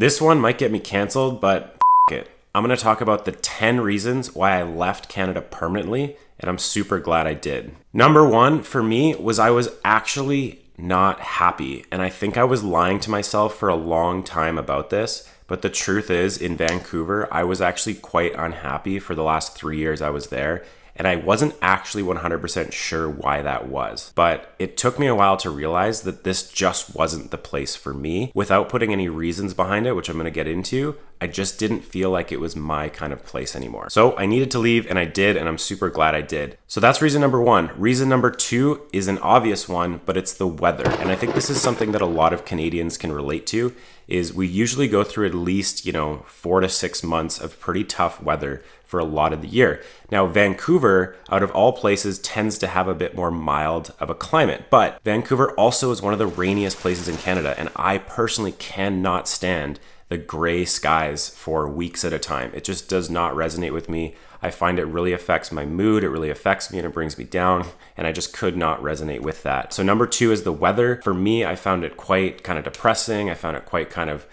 This one might get me canceled, but it. I'm going to talk about the 10 reasons why I left Canada permanently, and I'm super glad I did. Number one for me was I was actually not happy, and I think I was lying to myself for a long time about this, but the truth is in Vancouver, I was actually quite unhappy for the last 3 years I was there. And I wasn't actually 100% sure why that was. But it took me a while to realize that this just wasn't the place for me. Without putting any reasons behind it, which I'm going to get into, I just didn't feel like it was my kind of place anymore. So I needed to leave, and I did, and I'm super glad I did. So that's reason number one. Reason number two is an obvious one, but it's the weather. And I think this is something that a lot of Canadians can relate to, is we usually go through at least, 4 to 6 months of pretty tough weather for a lot of the year. Now, Vancouver, out of all places, tends to have a bit more mild of a climate, but Vancouver also is one of the rainiest places in Canada, and I personally cannot stand the gray skies for weeks at a time. It just does not resonate with me. I find it really affects my mood, it really affects me, and it brings me down, and I just could not resonate with that. So number two is the weather. For me, I found it quite kind of depressing. I found it quite kind of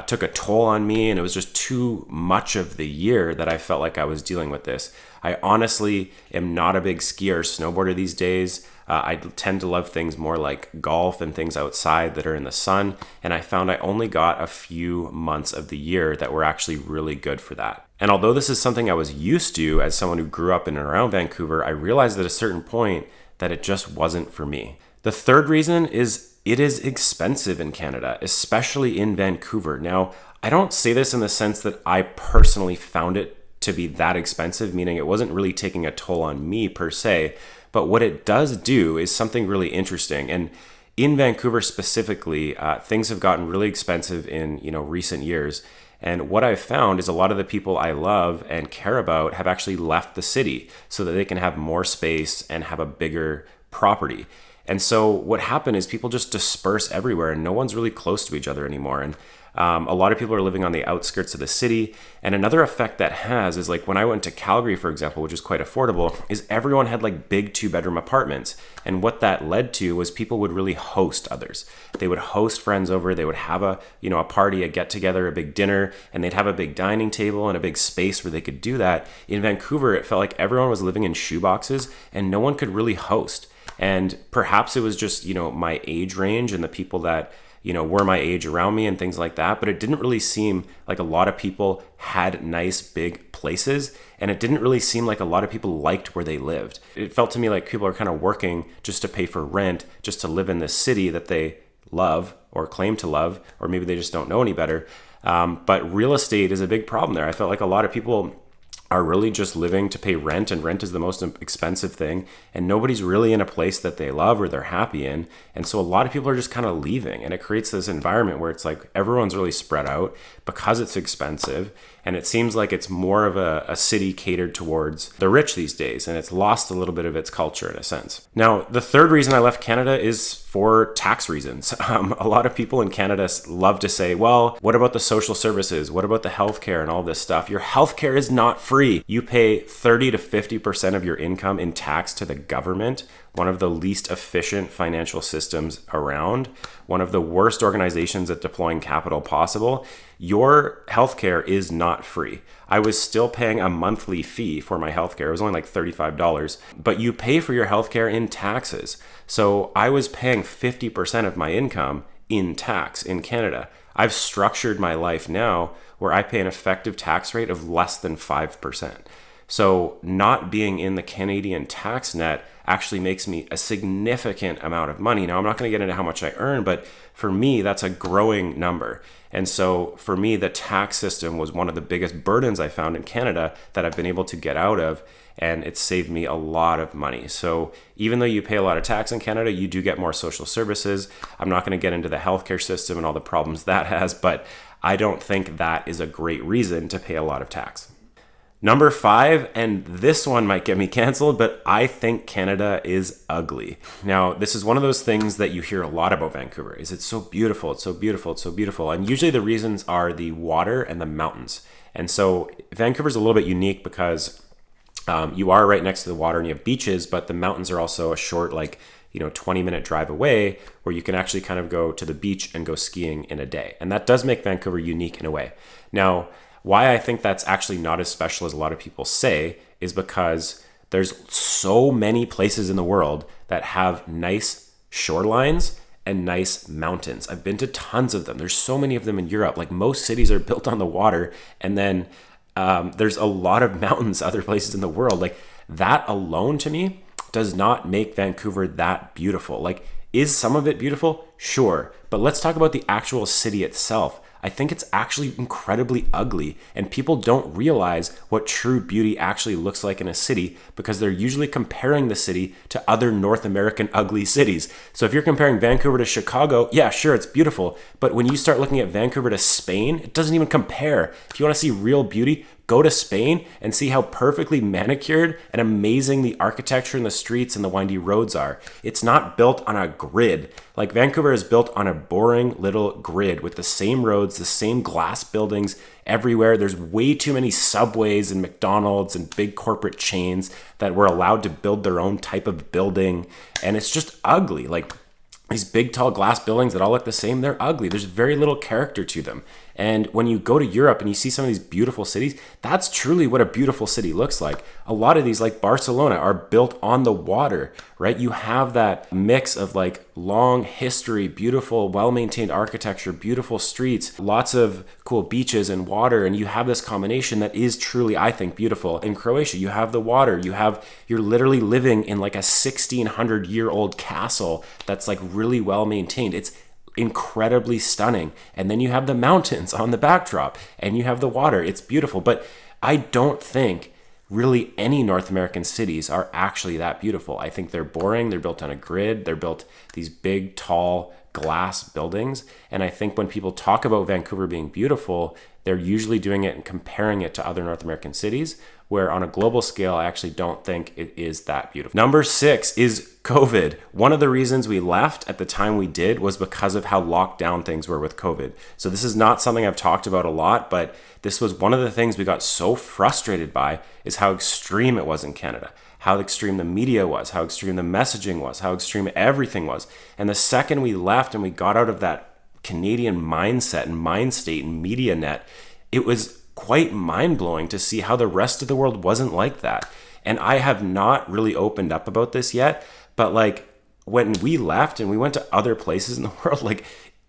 took a toll on me, and it was just too much of the year that I felt like I was dealing with this. I honestly am not a big skier or snowboarder these days. I tend to love things more like golf and things outside that are in the sun, and I found I only got a few months of the year that were actually really good for that. And although this is something I was used to as someone who grew up in and around Vancouver, I realized at a certain point that it just wasn't for me. The third reason is it is expensive in Canada, especially in Vancouver. Now, I don't say this in the sense that I personally found it to be that expensive, meaning it wasn't really taking a toll on me per se, but what it does do is something really interesting. And in Vancouver specifically, things have gotten really expensive in recent years. And what I've found is a lot of the people I love and care about have actually left the city so that they can have more space and have a bigger property. And so what happened is people just disperse everywhere, and no one's really close to each other anymore. And a lot of people are living on the outskirts of the city. And another effect that has is, like, when I went to Calgary, for example, which is quite affordable, is everyone had like big 2-bedroom apartments. And what that led to was people would really host others. They would host friends over, they would have a party, a get together, a big dinner, and they'd have a big dining table and a big space where they could do that. In Vancouver, it felt like everyone was living in shoeboxes and no one could really host. And perhaps it was just, my age range and the people that, were my age around me and things like that. But it didn't really seem like a lot of people had nice big places. And it didn't really seem like a lot of people liked where they lived. It felt to me like people are kind of working just to pay for rent, just to live in this city that they love or claim to love, or maybe they just don't know any better. But real estate is a big problem there. I felt like a lot of people are really just living to pay rent, and rent is the most expensive thing, and nobody's really in a place that they love or they're happy in. And so a lot of people are just kind of leaving, and it creates this environment where it's like everyone's really spread out because it's expensive, and it seems like it's more of a city catered towards the rich these days, and it's lost a little bit of its culture in a sense. Now, the third reason I left Canada is for tax reasons. A lot of people in Canada love to say, well, what about the social services? What about the healthcare and all this stuff? Your healthcare is not free. You pay 30 to 50% of your income in tax to the government, one of the least efficient financial systems around, one of the worst organizations at deploying capital possible. Your healthcare is not free. I was still paying a monthly fee for my healthcare. It was only like $35, but you pay for your healthcare in taxes. So I was paying 50% of my income in tax in Canada. I've structured my life now where I pay an effective tax rate of less than 5%. So not being in the Canadian tax net actually makes me a significant amount of money. Now, I'm not going to get into how much I earn, but for me, that's a growing number. And so for me, the tax system was one of the biggest burdens I found in Canada that I've been able to get out of, and it's saved me a lot of money. So even though you pay a lot of tax in Canada, you do get more social services. I'm not going to get into the healthcare system and all the problems that has, but I don't think that is a great reason to pay a lot of tax. Number 5, and this one might get me canceled, but I think Canada is ugly. Now, this is one of those things that you hear a lot about Vancouver, is it's so beautiful, it's so beautiful, it's so beautiful. And usually the reasons are the water and the mountains. And so Vancouver's a little bit unique because you are right next to the water and you have beaches, but the mountains are also a short, 20-minute drive away where you can actually kind of go to the beach and go skiing in a day. And that does make Vancouver unique in a way. Now, why I think that's actually not as special as a lot of people say is because there's so many places in the world that have nice shorelines and nice mountains. I've been to tons of them. There's so many of them in Europe. Like most cities are built on the water, and then there's a lot of mountains other places in the world. Like that alone to me does not make Vancouver that beautiful. Like, is some of it beautiful? Sure. But let's talk about the actual city itself. I think it's actually incredibly ugly, and people don't realize what true beauty actually looks like in a city because they're usually comparing the city to other North American ugly cities. So if you're comparing Vancouver to Chicago, yeah, sure, it's beautiful. But when you start looking at Vancouver to Spain, it doesn't even compare. If you want to see real beauty, go to Spain and see how perfectly manicured and amazing the architecture in the streets and the windy roads are. It's not built on a grid. Like Vancouver is built on a boring little grid with the same roads, the same glass buildings everywhere. There's way too many subways and McDonald's and big corporate chains that were allowed to build their own type of building. And it's just ugly. Like these big, tall glass buildings that all look the same, they're ugly. There's very little character to them. And when you go to Europe and you see some of these beautiful cities, that's truly what a beautiful city looks like. A lot of these, like Barcelona, are built on the water, right? You have that mix of like long history, beautiful, well-maintained architecture, beautiful streets, lots of cool beaches and water. And you have this combination that is truly, I think, beautiful. In Croatia, you have the water. You're literally living in like a 1600-year-old castle that's like really well-maintained. It's incredibly stunning. And then you have the mountains on the backdrop and you have the water. It's beautiful. But I don't think really any North American cities are actually that beautiful. I think they're boring. They're built on a grid. They're built these big, tall glass buildings. And I think when people talk about Vancouver being beautiful, they're usually doing it and comparing it to other North American cities, where on a global scale, I actually don't think it is that beautiful. Number 6 is COVID. One of the reasons we left at the time we did was because of how locked down things were with COVID. So this is not something I've talked about a lot, but this was one of the things we got so frustrated by is how extreme it was in Canada, how extreme the media was, how extreme the messaging was, how extreme everything was. And the second we left and we got out of that Canadian mindset and mind state and media net, it was quite mind-blowing to see how the rest of the world wasn't like that. And I have not really opened up about this yet, but like when we left and we went to other places in the world, like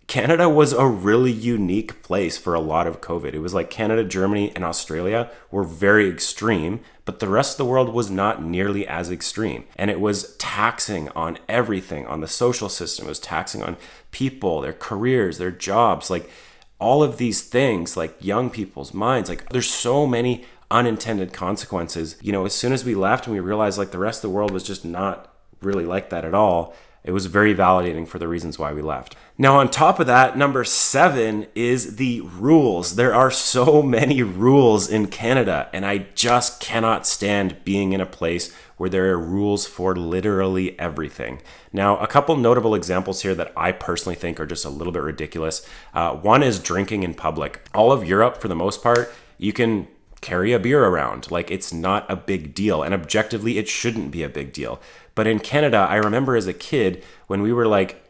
Canada was a really unique place for a lot of COVID. It was like Canada, Germany, and Australia were very extreme, but the rest of the world was not nearly as extreme. And it was taxing on everything, on the social system. It was taxing on people, their careers, their jobs, like all of these things, like young people's minds. Like there's so many unintended consequences. As soon as we left and we realized like the rest of the world was just not really like that at all, it was very validating for the reasons why we left. Now, on top of that, number 7 is the rules. There are so many rules in Canada, and I just cannot stand being in a place where there are rules for literally everything. Now, a couple notable examples here that I personally think are just a little bit ridiculous. One is drinking in public. All of Europe, for the most part, you can carry a beer around. Like it's not a big deal. And objectively, it shouldn't be a big deal. But in Canada, I remember as a kid when we were like,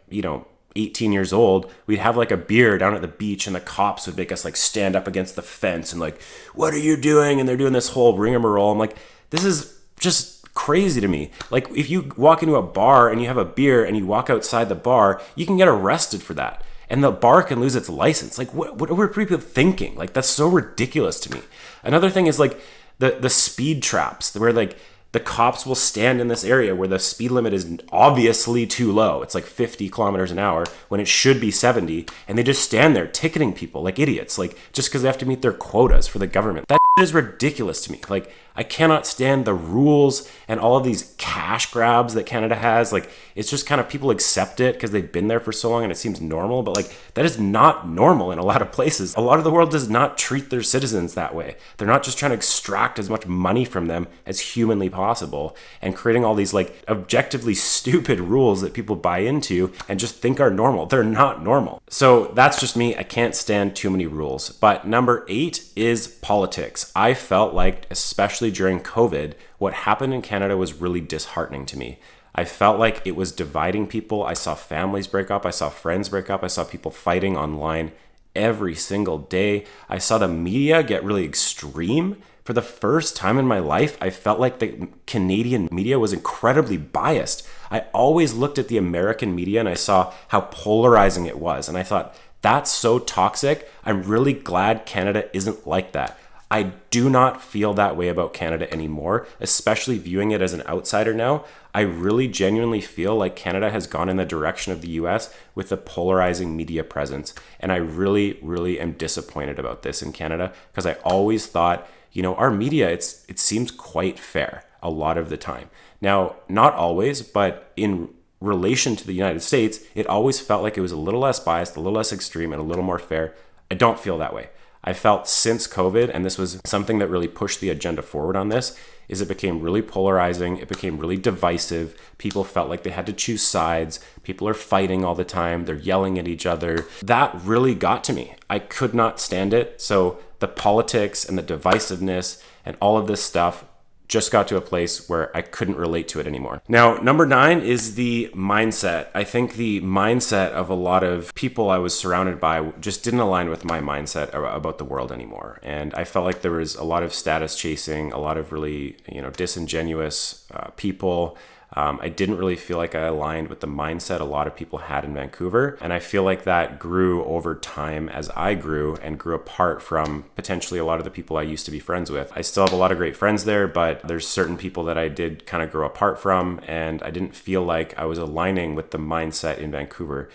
18 years old, we'd have like a beer down at the beach and the cops would make us like stand up against the fence and like, what are you doing? And they're doing this whole rigmarole. I'm like, this is just crazy to me. Like if you walk into a bar and you have a beer and you walk outside the bar, you can get arrested for that. And the bar can lose its license. Like what are people thinking? Like that's so ridiculous to me. Another thing is like the speed traps where like the cops will stand in this area where the speed limit is obviously too low. It's like 50 kilometers an hour when it should be 70. And they just stand there ticketing people like idiots, like just because they have to meet their quotas for the government. That is ridiculous to me. Like I cannot stand the rules and all of these cash grabs that Canada has. Like it's just kind of people accept it because they've been there for so long and it seems normal. But like that is not normal in a lot of places. A lot of the world does not treat their citizens that way. They're not just trying to extract as much money from them as humanly possible and creating all these like objectively stupid rules that people buy into and just think are normal. They're not normal. So that's just me. I can't stand too many rules. But number 8 is politics. I felt like, especially during COVID, what happened in Canada was really disheartening to me. I felt like it was dividing people. I saw families break up. I saw friends break up. I saw people fighting online every single day. I saw the media get really extreme. For the first time in my life, I felt like the Canadian media was incredibly biased. I always looked at the American media and I saw how polarizing it was. And I thought, that's so toxic. I'm really glad Canada isn't like that. I do not feel that way about Canada anymore, especially viewing it as an outsider now. I really genuinely feel like Canada has gone in the direction of the US with the polarizing media presence. And I really, really am disappointed about this in Canada because I always thought, our media, it seems quite fair a lot of the time. Now, not always, but in relation to the United States, it always felt like it was a little less biased, a little less extreme, and a little more fair. I don't feel that way. I felt since COVID, and this was something that really pushed the agenda forward on this, is it became really polarizing. It became really divisive. People felt like they had to choose sides. People are fighting all the time. They're yelling at each other. That really got to me. I could not stand it. So the politics and the divisiveness and all of this stuff just got to a place where I couldn't relate to it anymore. Now, number 9 is the mindset. I think the mindset of a lot of people I was surrounded by just didn't align with my mindset about the world anymore. And I felt like there was a lot of status chasing, a lot of really, disingenuous people. I didn't really feel like I aligned with the mindset a lot of people had in Vancouver. And I feel like that grew over time as I grew and grew apart from potentially a lot of the people I used to be friends with. I still have a lot of great friends there, but there's certain people that I did kind of grow apart from. And I didn't feel like I was aligning with the mindset in Vancouver.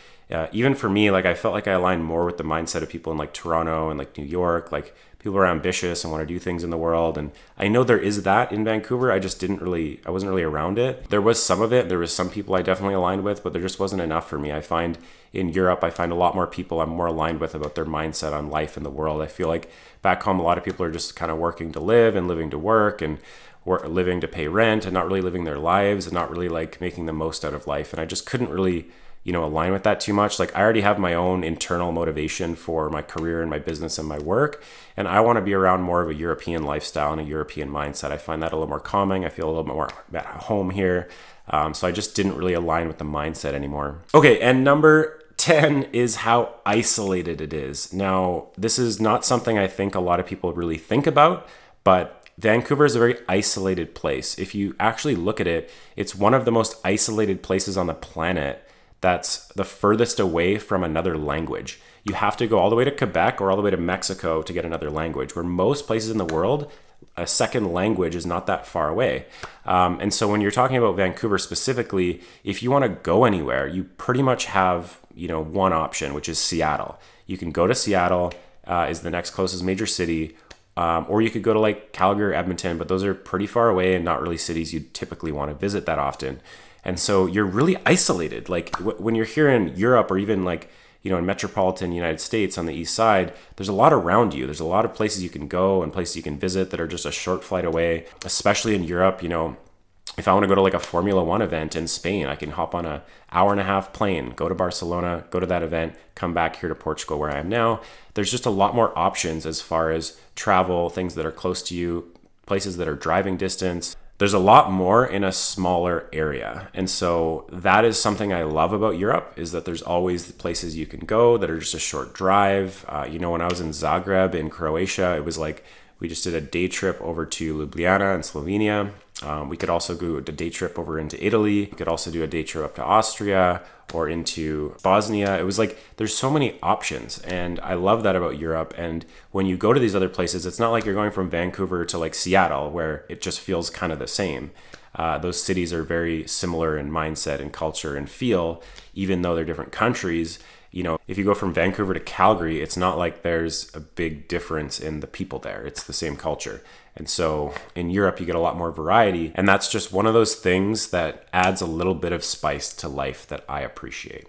Even for me, like I felt like I aligned more with the mindset of people in like Toronto and like New York, like people are ambitious and want to do things in the world. And I know there is that in Vancouver. I wasn't really around it. There was some of it. There was some people I definitely aligned with, but there just wasn't enough for me. I find in Europe, I find a lot more people I'm more aligned with about their mindset on life in the world. I feel like back home, a lot of people are just kind of working to live and living to work and living to pay rent and not really living their lives and not really like making the most out of life. And I just couldn't really align with that too much. Like I already have my own internal motivation for my career and my business and my work. And I want to be around more of a European lifestyle and a European mindset. I find that a little more calming. I feel a little bit more at home here. So I just didn't really align with the mindset anymore. Okay. And number 10 is how isolated it is. Now, this is not something I think a lot of people really think about, but Vancouver is a very isolated place. If you actually look at it, it's one of the most isolated places on the planet that's the furthest away from another language. You have to go all the way to Quebec or all the way to Mexico to get another language, where most places in the world, a second language is not that far away. And so when you're talking about Vancouver specifically, if you want to go anywhere, you pretty much have, one option, which is Seattle. You can go to Seattle, is the next closest major city, or you could go to like Calgary or Edmonton, but those are pretty far away and not really cities you typically want to visit that often. And so you're really isolated. Like when you're here in Europe or even like, in metropolitan United States on the east side, there's a lot around you. There's a lot of places you can go and places you can visit that are just a short flight away, especially in Europe. If I want to go to like a Formula One event in Spain, I can hop on an hour and a half plane, go to Barcelona, go to that event, come back here to Portugal where I am now. There's just a lot more options as far as travel, things that are close to you, places that are driving distance. There's a lot more in a smaller area. And so that is something I love about Europe, is that there's always places you can go that are just a short drive. When I was in Zagreb in Croatia, it was like we just did a day trip over to Ljubljana in Slovenia. We could also do a day trip over into Italy. We could also do a day trip up to Austria or into Bosnia. It was like there's so many options, and I love that about Europe. And when you go to these other places, it's not like you're going from Vancouver to like Seattle where it just feels kind of the same. Those cities are very similar in mindset and culture and feel, even though they're different countries. If you go from Vancouver to Calgary, it's not like there's a big difference in the people there. It's the same culture. And so in Europe, you get a lot more variety. And that's just one of those things that adds a little bit of spice to life that I appreciate.